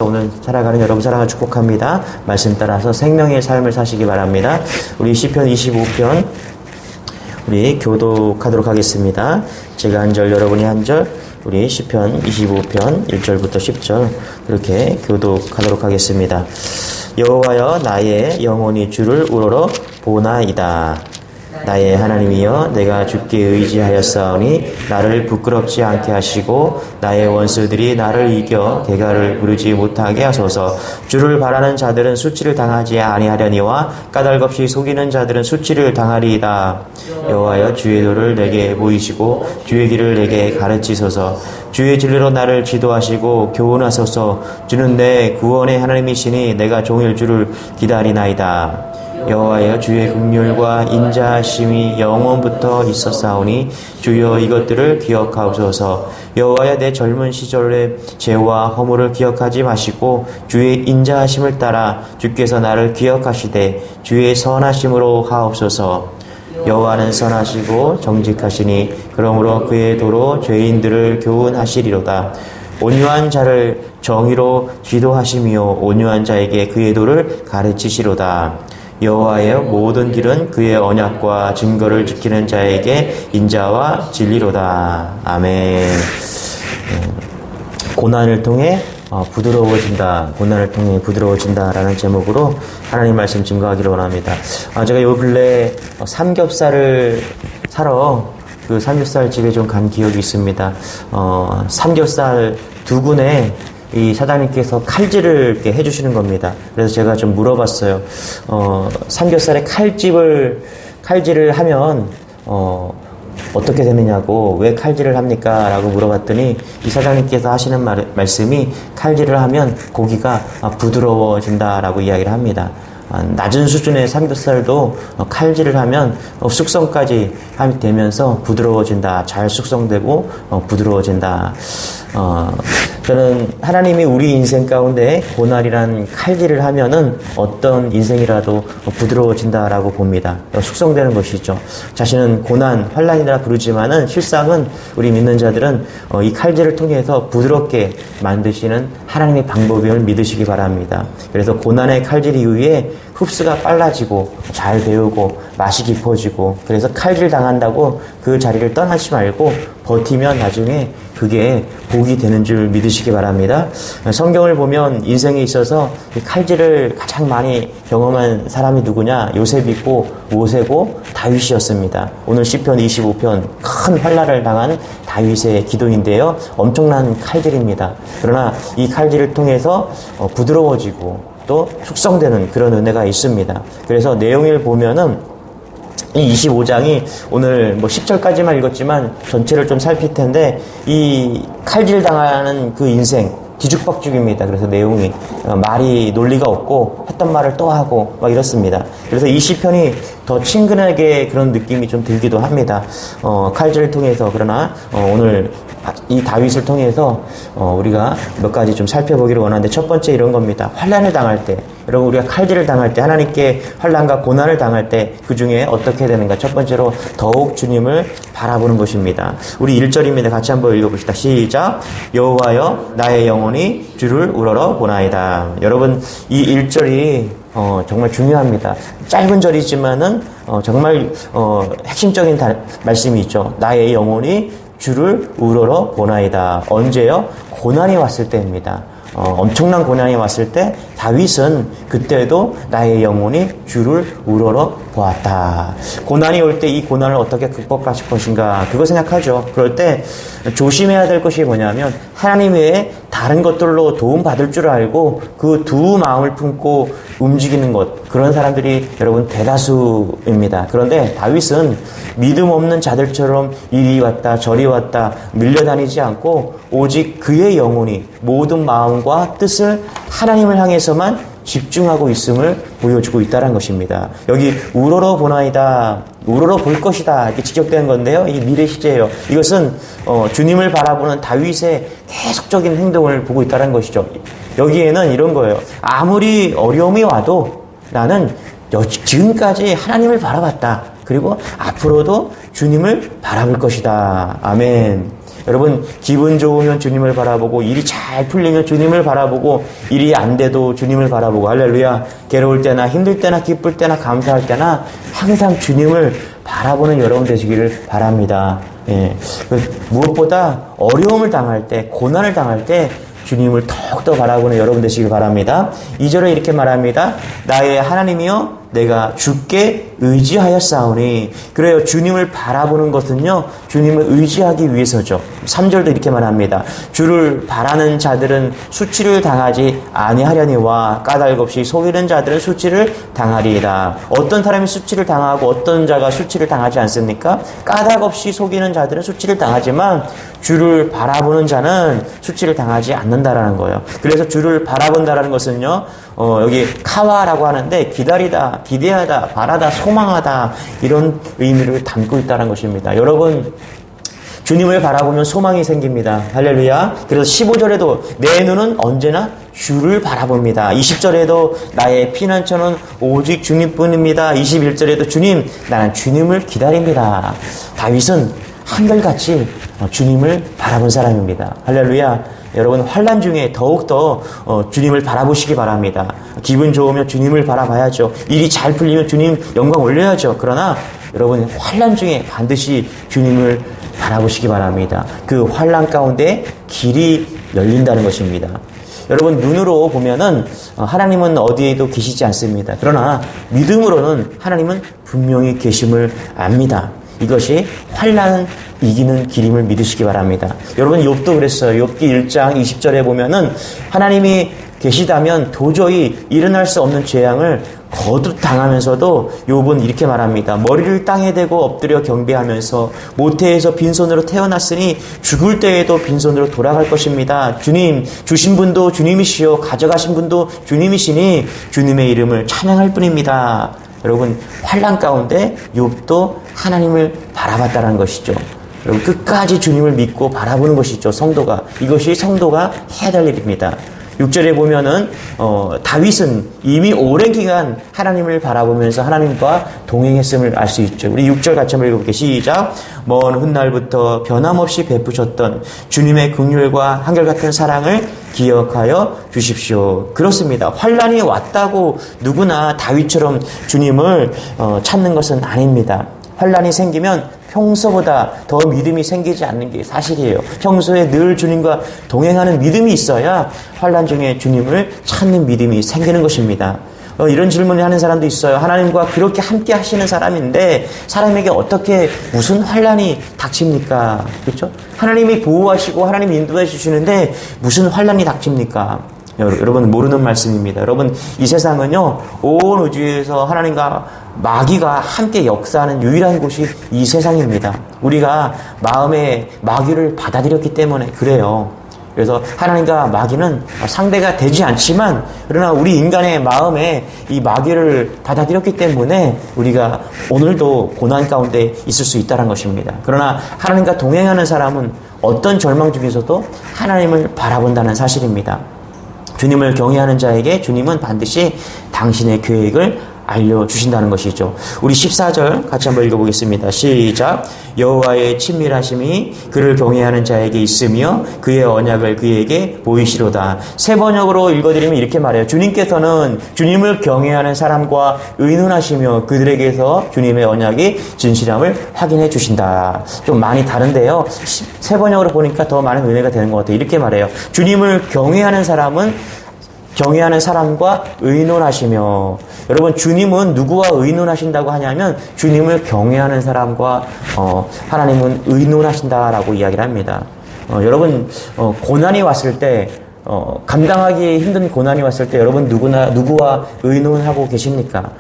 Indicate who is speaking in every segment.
Speaker 1: 오늘 살아가는 여러분 사랑을 축복합니다. 말씀 따라서 생명의 삶을 사시기 바랍니다. 우리 시편 25편 우리 교독하도록 하겠습니다. 제가 한 절 여러분이 한 절, 우리 시편 25편 1절부터 10절 그렇게 교독하도록 하겠습니다. 여호와여, 나의 영혼이 주를 우러러 보나이다. 나의 하나님이여, 내가 주께 의지하였사오니 나를 부끄럽지 않게 하시고 나의 원수들이 나를 이겨 개가를 부르지 못하게 하소서. 주를 바라는 자들은 수치를 당하지 아니하려니와 까닭없이 속이는 자들은 수치를 당하리이다. 여호와여, 주의 도를 내게 보이시고 주의 길을 내게 가르치소서. 주의 진리로 나를 지도하시고 교훈하소서. 주는 내 구원의 하나님이시니 내가 종일 주를 기다리나이다. 여호와여, 주의 긍휼과 인자하심이 영원부터 있었사오니 주여 이것들을 기억하옵소서. 여호와여, 내 젊은 시절의 죄와 허물을 기억하지 마시고 주의 인자하심을 따라 주께서 나를 기억하시되 주의 선하심으로 하옵소서. 여호와는 선하시고 정직하시니 그러므로 그의 도로 죄인들을 교훈하시리로다. 온유한 자를 정의로 지도하시며 온유한 자에게 그의 도를 가르치시로다. 여호와의 모든 길은 그의 언약과 증거를 지키는 자에게 인자와 진리로다. 아멘. 고난을 통해 부드러워진다. 고난을 통해 부드러워진다라는 제목으로 하나님 말씀 증거하기를 원합니다. 제가 요 근래 삼겹살을 사러 그 삼겹살 집에 좀 간 기억이 있습니다. 삼겹살 두 군에 이 사장님께서 칼질을 이렇게 해주시는 겁니다. 그래서 제가 좀 물어봤어요. 삼겹살에 칼질을 하면, 어떻게 되느냐고, 왜 칼질을 합니까? 라고 물어봤더니, 이 사장님께서 하시는 말씀이 칼질을 하면 고기가 부드러워진다라고 이야기를 합니다. 낮은 수준의 삼겹살도 칼질을 하면 숙성까지 되면서 부드러워진다. 잘 숙성되고 부드러워진다. 저는 하나님이 우리 인생 가운데 고난이란 칼질을 하면은 어떤 인생이라도 부드러워진다라고 봅니다. 숙성되는 것이죠. 자신은 고난, 환난이라 부르지만은 실상은 우리 믿는 자들은 이 칼질을 통해서 부드럽게 만드시는 하나님의 방법임을 믿으시기 바랍니다. 그래서 고난의 칼질 이후에 흡수가 빨라지고 잘 배우고 맛이 깊어지고, 그래서 칼질 당한다고 그 자리를 떠나지 말고 버티면 나중에 그게 복이 되는 줄 믿으시기 바랍니다. 성경을 보면 인생에 있어서 칼질을 가장 많이 경험한 사람이 누구냐? 요셉이고 모세고 다윗이었습니다. 오늘 시편 25편 큰 환난을 당한 다윗의 기도인데요. 엄청난 칼질입니다. 그러나 이 칼질을 통해서 부드러워지고 또 숙성되는 그런 은혜가 있습니다. 그래서 내용을 보면은 이 25장이 오늘 10절까지만 읽었지만 전체를 좀 살필 텐데, 이 칼질 당하는 그 인생 뒤죽박죽입니다. 그래서 내용이 말이 논리가 없고 했던 말을 또 하고 막 이렇습니다. 그래서 이 시편이 더 친근하게 그런 느낌이 좀 들기도 합니다. 칼질을 통해서. 그러나 오늘 이 다윗을 통해서 우리가 몇 가지 좀 살펴보기를 원하는데, 첫 번째 이런 겁니다. 환난을 당할 때, 여러분, 우리가 칼질을 당할 때, 하나님께 환난과 고난을 당할 때 그 중에 어떻게 되는가? 첫 번째로 더욱 주님을 바라보는 것입니다. 우리 1절입니다. 같이 한번 읽어봅시다. 시작. 여호와여, 나의 영혼이 주를 우러러 보나이다. 여러분, 이 1절이 정말 중요합니다. 짧은 절이지만은 정말 핵심적인 말씀이 있죠. 나의 영혼이 주를 우러러 보나이다. 언제요? 고난이 왔을 때입니다. 엄청난 고난이 왔을 때 다윗은 그때도 나의 영혼이 주를 우러러 보았다. 고난이 올 때 이 고난을 어떻게 극복하실 것인가, 그거 생각하죠. 그럴 때 조심해야 될 것이 뭐냐면, 하나님 외에 다른 것들로 도움받을 줄 알고 그 두 마음을 품고 움직이는 것, 그런 사람들이 여러분 대다수입니다. 그런데 다윗은 믿음 없는 자들처럼 이리 왔다 저리 왔다 밀려다니지 않고 오직 그의 영혼이 모든 마음과 뜻을 하나님을 향해서만 집중하고 있음을 보여주고 있다는 것입니다. 여기 우러러 보나이다, 우러러 볼 것이다, 이렇게 지적되는 건데요. 이 미래 시제예요. 이것은 주님을 바라보는 다윗의 계속적인 행동을 보고 있다는 것이죠. 여기에는 이런 거예요. 아무리 어려움이 와도 나는 지금까지 하나님을 바라봤다. 그리고 앞으로도 주님을 바라볼 것이다. 아멘. 여러분, 기분 좋으면 주님을 바라보고, 일이 잘 풀리면 주님을 바라보고, 일이 안 돼도 주님을 바라보고, 할렐루야. 괴로울 때나 힘들 때나 기쁠 때나 감사할 때나 항상 주님을 바라보는 여러분 되시기를 바랍니다. 예. 무엇보다 어려움을 당할 때, 고난을 당할 때 주님을 더욱더 바라보는 여러분 되시길 바랍니다. 2절에 이렇게 말합니다. 나의 하나님이여 내가 주께 의지하였사오니. 그래요. 주님을 바라보는 것은요, 주님을 의지하기 위해서죠. 3절도 이렇게 말합니다. 주를 바라는 자들은 수치를 당하지 아니하려니와 까닭없이 속이는 자들은 수치를 당하리이다. 어떤 사람이 수치를 당하고 어떤 자가 수치를 당하지 않습니까? 까닭없이 속이는 자들은 수치를 당하지만 주를 바라보는 자는 수치를 당하지 않는다라는 거예요. 그래서 주를 바라본다라는 것은요, 여기 카와라고 하는데 기다리다, 기대하다, 바라다, 소망하다 이런 의미를 담고 있다는 것입니다. 여러분, 주님을 바라보면 소망이 생깁니다. 할렐루야. 그래서 15절에도 내 눈은 언제나 주를 바라봅니다. 20절에도 나의 피난처는 오직 주님뿐입니다. 21절에도 주님, 나는 주님을 기다립니다. 다윗은 한결같이 주님을 바라본 사람입니다. 할렐루야. 여러분, 환난 중에 더욱더 주님을 바라보시기 바랍니다. 기분 좋으면 주님을 바라봐야죠. 일이 잘 풀리면 주님 영광 올려야죠. 그러나 여러분, 환난 중에 반드시 주님을 바라보시기 바랍니다. 그 환난 가운데 길이 열린다는 것입니다. 여러분, 눈으로 보면은 하나님은 어디에도 계시지 않습니다. 그러나 믿음으로는 하나님은 분명히 계심을 압니다. 이것이 환난을 이기는 길임을 믿으시기 바랍니다. 여러분, 욥도 그랬어요. 욥기 1장 20절에 보면은 하나님이 계시다면 도저히 일어날 수 없는 재앙을 거듭 당하면서도 욥은 이렇게 말합니다. 머리를 땅에 대고 엎드려 경배하면서 모태에서 빈손으로 태어났으니 죽을 때에도 빈손으로 돌아갈 것입니다. 주님, 주신 분도 주님이시요 가져가신 분도 주님이시니 주님의 이름을 찬양할 뿐입니다. 여러분, 환난 가운데 욥도 하나님을 바라봤다는 것이죠. 여러분, 끝까지 주님을 믿고 바라보는 것이죠. 성도가. 이것이 성도가 해야 될 일입니다. 6절에 보면은 다윗은 이미 오랜 기간 하나님을 바라보면서 하나님과 동행했음을 알 수 있죠. 우리 6절 같이 한번 읽어볼게요. 시작. 먼 훗날부터 변함없이 베푸셨던 주님의 긍휼과 한결같은 사랑을 기억하여 주십시오. 그렇습니다. 환난이 왔다고 누구나 다윗처럼 주님을 찾는 것은 아닙니다. 환난이 생기면 평소보다 더 믿음이 생기지 않는 게 사실이에요. 평소에 늘 주님과 동행하는 믿음이 있어야 환난 중에 주님을 찾는 믿음이 생기는 것입니다. 이런 질문을 하는 사람도 있어요. 하나님과 그렇게 함께 하시는 사람인데 사람에게 어떻게 무슨 환난이 닥칩니까? 그렇죠? 하나님이 보호하시고 하나님이 인도해 주시는데 무슨 환난이 닥칩니까? 여러분, 모르는 말씀입니다. 여러분, 이 세상은요, 온 우주에서 하나님과 마귀가 함께 역사하는 유일한 곳이 이 세상입니다. 우리가 마음에 마귀를 받아들였기 때문에 그래요. 그래서 하나님과 마귀는 상대가 되지 않지만, 그러나 우리 인간의 마음에 이 마귀를 받아들였기 때문에 우리가 오늘도 고난 가운데 있을 수 있다는 것입니다. 그러나 하나님과 동행하는 사람은 어떤 절망 중에서도 하나님을 바라본다는 사실입니다. 주님을 경외하는 자에게 주님은 반드시 당신의 계획을 알려주신다는 것이죠. 우리 14절 같이 한번 읽어보겠습니다. 시작. 여호와의 친밀하심이 그를 경외하는 자에게 있으며 그의 언약을 그에게 보이시로다. 세 번역으로 읽어드리면 이렇게 말해요. 주님께서는 주님을 경외하는 사람과 의논하시며 그들에게서 주님의 언약이 진실함을 확인해 주신다. 좀 많이 다른데요. 세 번역으로 보니까 더 많은 은혜가 되는 것 같아요. 이렇게 말해요. 주님을 경외하는 사람과 의논하시며. 여러분, 주님은 누구와 의논하신다고 하냐면 주님을 경외하는 사람과 하나님은 의논하신다라고 이야기를 합니다. 여러분, 고난이 왔을 때 감당하기 힘든 고난이 왔을 때 여러분 누구와 의논하고 계십니까?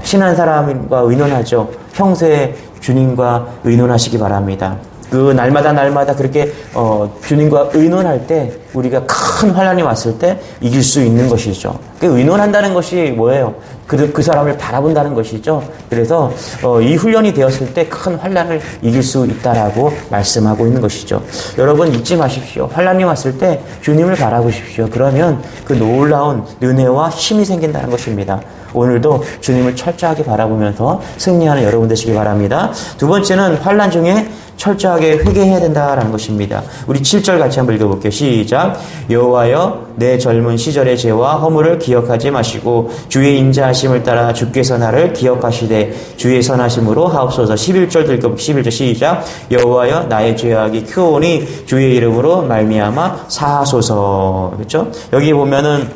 Speaker 1: 친한 사람과 의논하죠. 평소에 주님과 의논하시기 바랍니다. 그 날마다 그렇게 주님과 의논할 때 우리가 큰 환란이 왔을 때 이길 수 있는 것이죠. 의논한다는 것이 뭐예요? 그 사람을 바라본다는 것이죠. 그래서 이 훈련이 되었을 때 큰 환란을 이길 수 있다라고 말씀하고 있는 것이죠. 여러분 잊지 마십시오. 환란이 왔을 때 주님을 바라보십시오. 그러면 그 놀라운 은혜와 힘이 생긴다는 것입니다. 오늘도 주님을 철저하게 바라보면서 승리하는 여러분 되시기 바랍니다. 두 번째는 환란 중에 철저하게 회개해야 된다라는 것입니다. 우리 7절 같이 한번 읽어볼게요. 시작. 여호와여 내 젊은 시절의 죄와 허물을 기억하지 마시고 주의 인자하심을 따라 주께서 나를 기억하시되 주의 선하심으로 하옵소서. 11절도 읽어볼게요. 11절 시작. 여호와여 나의 죄악이 크오니 주의 이름으로 말미암아 사하소서. 그렇죠? 여기 보면은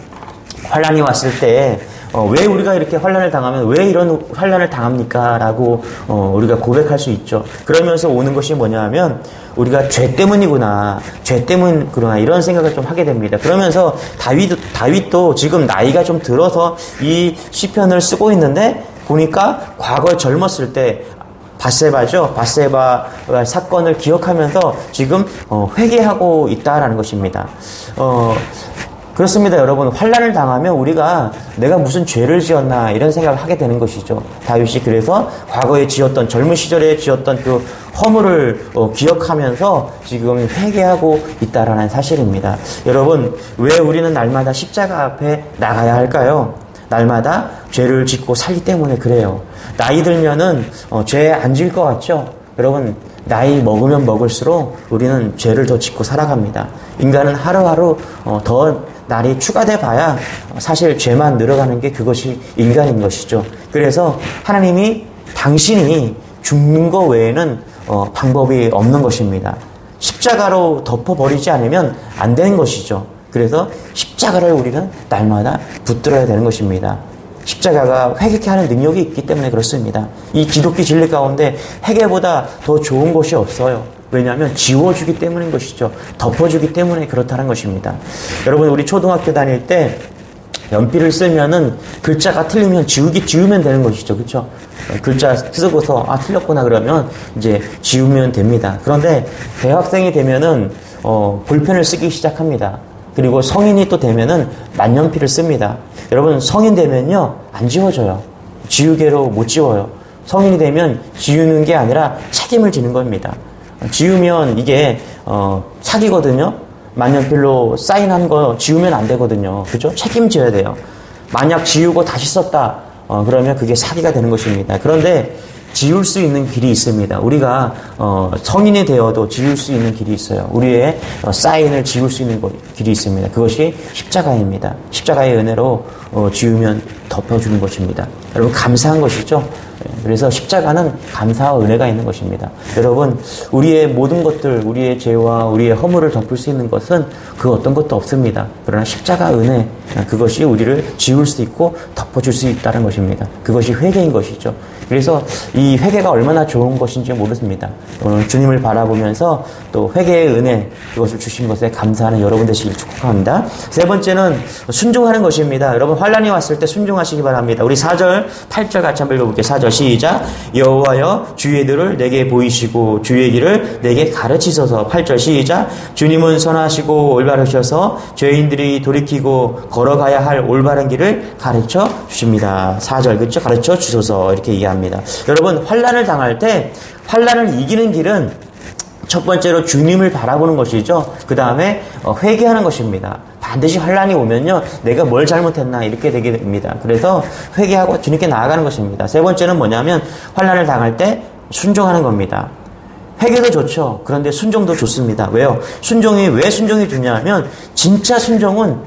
Speaker 1: 환란이 왔을 때 왜 우리가 이렇게 환란을 당하면 왜 이런 환란을 당합니까? 라고 우리가 고백할 수 있죠. 그러면서 오는 것이 뭐냐 하면 우리가 죄 때문이구나. 죄 때문이구나. 이런 생각을 좀 하게 됩니다. 그러면서 다윗도 지금 나이가 좀 들어서 이 시편을 쓰고 있는데 보니까 과거에 젊었을 때 바세바죠. 바세바 사건을 기억하면서 지금 회개하고 있다라는 것입니다. 그렇습니다, 여러분. 환란을 당하면 우리가 내가 무슨 죄를 지었나 이런 생각을 하게 되는 것이죠. 다윗이 그래서 과거에 지었던 젊은 시절에 지었던 그 허물을 기억하면서 지금 회개하고 있다라는 사실입니다. 여러분, 왜 우리는 날마다 십자가 앞에 나가야 할까요? 날마다 죄를 짓고 살기 때문에 그래요. 나이 들면은 죄 안 지을 것 같죠? 여러분, 나이 먹으면 먹을수록 우리는 죄를 더 짓고 살아갑니다. 인간은 하루하루 더 날이 추가돼 봐야 사실 죄만 늘어가는 게 그것이 인간인 것이죠. 그래서 하나님이 당신이 죽는 것 외에는 방법이 없는 것입니다. 십자가로 덮어버리지 않으면 안 되는 것이죠. 그래서 십자가를 우리는 날마다 붙들어야 되는 것입니다. 십자가가 회개케 하는 능력이 있기 때문에 그렇습니다. 이 기독교 진리 가운데 회개보다 더 좋은 것이 없어요. 왜냐하면 지워주기 때문인 것이죠. 덮어주기 때문에 그렇다는 것입니다. 여러분, 우리 초등학교 다닐 때 연필을 쓰면은 글자가 틀리면 지우면 되는 것이죠. 그렇죠? 글자 쓰고서 틀렸구나 그러면 이제 지우면 됩니다. 그런데 대학생이 되면은 볼펜을 쓰기 시작합니다. 그리고 성인이 또 되면은 만년필을 씁니다. 여러분, 성인 되면요 안 지워져요. 지우개로 못 지워요. 성인이 되면 지우는 게 아니라 책임을 지는 겁니다. 지우면 이게 사기거든요. 만년필로 사인한 거 지우면 안 되거든요. 그죠? 책임져야 돼요. 만약 지우고 다시 썼다 그러면 그게 사기가 되는 것입니다. 그런데 지울 수 있는 길이 있습니다. 우리가 성인이 되어도 지울 수 있는 길이 있어요. 우리의 사인을 지울 수 있는 길이 있습니다. 그것이 십자가입니다. 십자가의 은혜로 지우면 덮어주는 것입니다. 여러분, 감사한 것이죠. 그래서 십자가는 감사와 은혜가 있는 것입니다. 여러분, 우리의 모든 것들, 우리의 죄와 우리의 허물을 덮을 수 있는 것은 그 어떤 것도 없습니다. 그러나 십자가 은혜, 그것이 우리를 지울 수 있고 덮어줄 수 있다는 것입니다. 그것이 회개인 것이죠. 그래서 이 회개가 얼마나 좋은 것인지 모릅니다. 오늘 주님을 바라보면서 또 회개의 은혜, 그것을 주신 것에 감사하는 여러분 되시길 축복합니다. 세 번째는 순종하는 것입니다. 여러분, 환란이 왔을 때 순종하시기 바랍니다. 우리 4절, 8절 같이 한번 읽어볼게요. 4절 시작. 여호와여 주의 들을 내게 보이시고 주의 길을 내게 가르치소서. 8절 시작. 주님은 선하시고 올바르셔서 죄인들이 돌이키고 걸어가야 할 올바른 길을 가르쳐 주십니다. 4절 그렇죠? 가르쳐 주소서 이렇게 얘기합니다. 여러분, 환란을 당할 때 환란을 이기는 길은 첫 번째로 주님을 바라보는 것이죠. 그 다음에 회개하는 것입니다. 반드시 환란이 오면요, 내가 뭘 잘못했나 이렇게 되게 됩니다. 그래서 회개하고 주님께 나아가는 것입니다. 세 번째는 뭐냐면 환란을 당할 때 순종하는 겁니다. 회개도 좋죠. 그런데 순종도 좋습니다. 왜요? 왜 순종이 좋냐면 진짜 순종은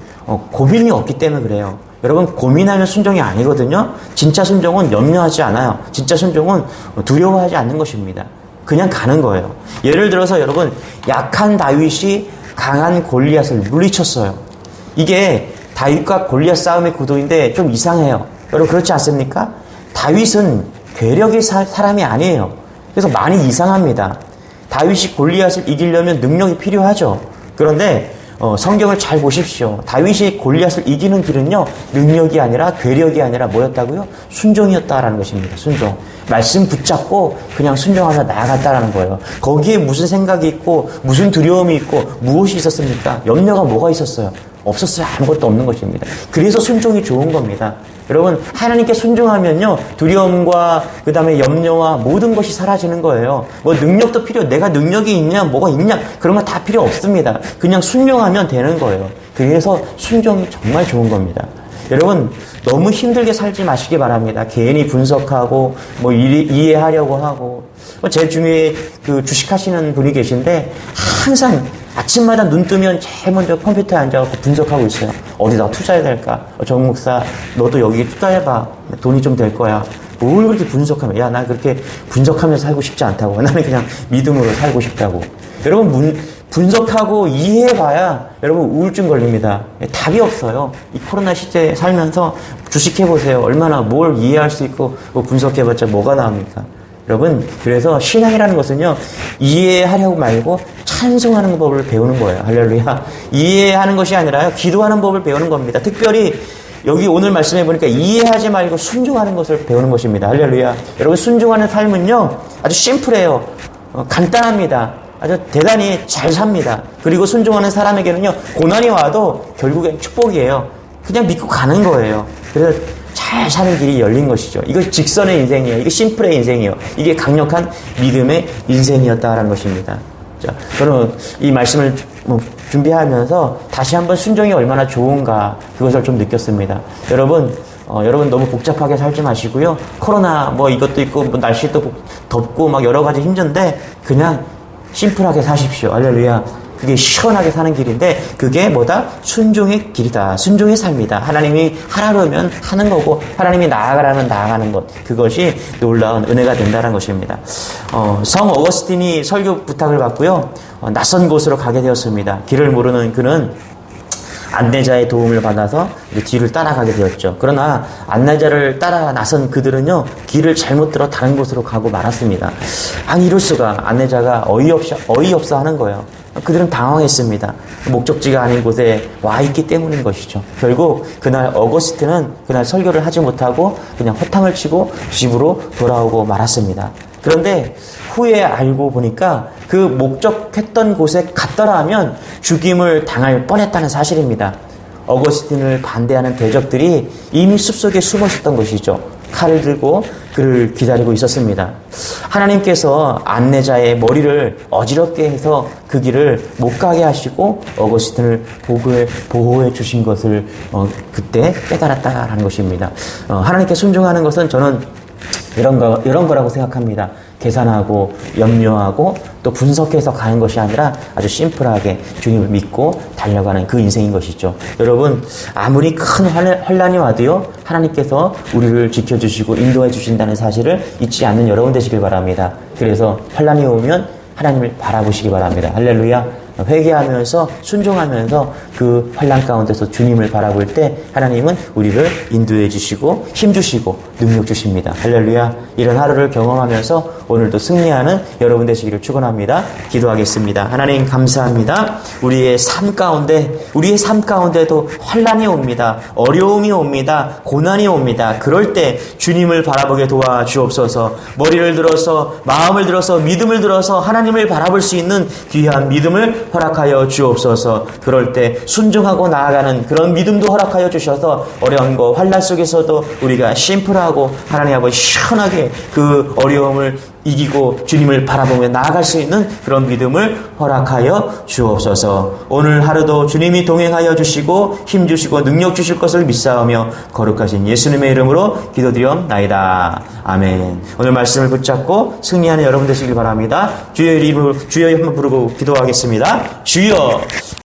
Speaker 1: 고민이 없기 때문에 그래요. 여러분, 고민하면 순종이 아니거든요. 진짜 순종은 염려하지 않아요. 진짜 순종은 두려워하지 않는 것입니다. 그냥 가는 거예요. 예를 들어서 여러분, 약한 다윗이 강한 골리앗을 물리쳤어요. 이게 다윗과 골리앗 싸움의 구도인데 좀 이상해요. 여러분, 그렇지 않습니까? 다윗은 괴력의 사람이 아니에요. 그래서 많이 이상합니다. 다윗이 골리앗을 이기려면 능력이 필요하죠. 그런데 성경을 잘 보십시오. 다윗이 골리앗을 이기는 길은요, 능력이 아니라 괴력이 아니라 뭐였다고요? 순종이었다라는 것입니다. 순종. 말씀 붙잡고 그냥 순종하며 나아갔다라는 거예요. 거기에 무슨 생각이 있고 무슨 두려움이 있고 무엇이 있었습니까? 염려가 뭐가 있었어요? 없었어요. 아무것도 없는 것입니다. 그래서 순종이 좋은 겁니다. 여러분, 하나님께 순종하면요, 두려움과 그 다음에 염려와 모든 것이 사라지는 거예요. 뭐 능력도 내가 능력이 있냐, 뭐가 있냐, 그런 거 다 필요 없습니다. 그냥 순종하면 되는 거예요. 그래서 순종이 정말 좋은 겁니다. 여러분, 너무 힘들게 살지 마시기 바랍니다. 괜히 분석하고, 뭐 이해하려고 하고. 제 중에 주식하시는 분이 계신데, 항상 아침마다 눈 뜨면 제일 먼저 컴퓨터에 앉아갖고 분석하고 있어요. 어디다 투자해야 될까? 정 목사, 너도 여기 투자해봐. 돈이 좀 될 거야. 뭘 그렇게 분석하면, 야, 나 그렇게 분석하면서 살고 싶지 않다고. 나는 그냥 믿음으로 살고 싶다고. 여러분, 분석하고 이해해봐야 여러분 우울증 걸립니다. 답이 없어요. 이 코로나 시대에 살면서 주식해보세요. 얼마나 뭘 이해할 수 있고 분석해봤자 뭐가 나옵니까? 여러분, 그래서 신앙이라는 것은요, 이해하려고 말고 찬송하는 법을 배우는 거예요. 할렐루야. 이해하는 것이 아니라요, 기도하는 법을 배우는 겁니다. 특별히 여기 오늘 말씀해 보니까 이해하지 말고 순종하는 것을 배우는 것입니다. 할렐루야. 여러분, 순종하는 삶은요, 아주 심플해요. 간단합니다. 아주 대단히 잘 삽니다. 그리고 순종하는 사람에게는요, 고난이 와도 결국엔 축복이에요. 그냥 믿고 가는 거예요. 그래서 잘 사는 길이 열린 것이죠. 이거 직선의 인생이에요. 이게 심플의 인생이에요. 이게 강력한 믿음의 인생이었다라는 것입니다. 자, 저는 이 말씀을 준비하면서 다시 한번 순종이 얼마나 좋은가, 그것을 좀 느꼈습니다. 여러분 너무 복잡하게 살지 마시고요. 코로나 이것도 있고 날씨도 덥고 막 여러 가지 힘든데 그냥 심플하게 사십시오. 할렐루야. 그게 시원하게 사는 길인데 그게 뭐다? 순종의 길이다. 순종의 삶이다. 하나님이 하라면 하는 거고 하나님이 나아가라면 나아가는 것. 그것이 놀라운 은혜가 된다는 것입니다. 성 어거스틴이 설교 부탁을 받고요. 낯선 곳으로 가게 되었습니다. 길을 모르는 그는 안내자의 도움을 받아서 뒤를 따라가게 되었죠. 그러나 안내자를 따라 나선 그들은요, 길을 잘못 들어 다른 곳으로 가고 말았습니다. 아니, 이럴 수가. 안내자가 어이없어 하는 거예요. 그들은 당황했습니다. 목적지가 아닌 곳에 와 있기 때문인 것이죠. 결국 그날 어거스틴은 그날 설교를 하지 못하고 그냥 허탕을 치고 집으로 돌아오고 말았습니다. 그런데 후에 알고 보니까 그 목적했던 곳에 갔더라 하면 죽임을 당할 뻔했다는 사실입니다. 어거스틴을 반대하는 대적들이 이미 숲속에 숨어 있었던 것이죠. 칼을 들고 그를 기다리고 있었습니다. 하나님께서 안내자의 머리를 어지럽게 해서 그 길을 못 가게 하시고 어거스틴을 보호해 주신 것을 그때 깨달았다라는 것입니다. 하나님께 순종하는 것은 저는 이런 거라고 생각합니다. 계산하고 염려하고 또 분석해서 가는 것이 아니라 아주 심플하게 주님을 믿고 달려가는 그 인생인 것이죠. 여러분, 아무리 큰 환난이 와도요, 하나님께서 우리를 지켜주시고 인도해 주신다는 사실을 잊지 않는 여러분 되시길 바랍니다. 그래서 환난이 오면 하나님을 바라보시기 바랍니다. 할렐루야. 회개하면서 순종하면서 그 환난 가운데서 주님을 바라볼 때 하나님은 우리를 인도해 주시고 힘 주시고 능력 주십니다. 할렐루야. 이런 하루를 경험하면서 오늘도 승리하는 여러분 되시기를 축원합니다. 기도하겠습니다. 하나님 감사합니다. 우리의 삶 가운데도 환난이 옵니다. 어려움이 옵니다. 고난이 옵니다. 그럴 때 주님을 바라보게 도와주옵소서. 머리를 들어서 마음을 들어서 믿음을 들어서 하나님을 바라볼 수 있는 귀한 믿음을 허락하여 주옵소서. 그럴 때 순종하고 나아가는 그런 믿음도 허락하여 주셔서 어려운 거 환난 속에서도 우리가 심플하고 하나님 아버지 시원하게 그 어려움을 이기고 주님을 바라보며 나아갈 수 있는 그런 믿음을 허락하여 주옵소서. 오늘 하루도 주님이 동행하여 주시고 힘 주시고 능력 주실 것을 믿사오며 거룩하신 예수님의 이름으로 기도드리옵나이다. 아멘. 오늘 말씀을 붙잡고 승리하는 여러분 되시길 바랍니다. 주여 한번 부르고 기도하겠습니다. 주여.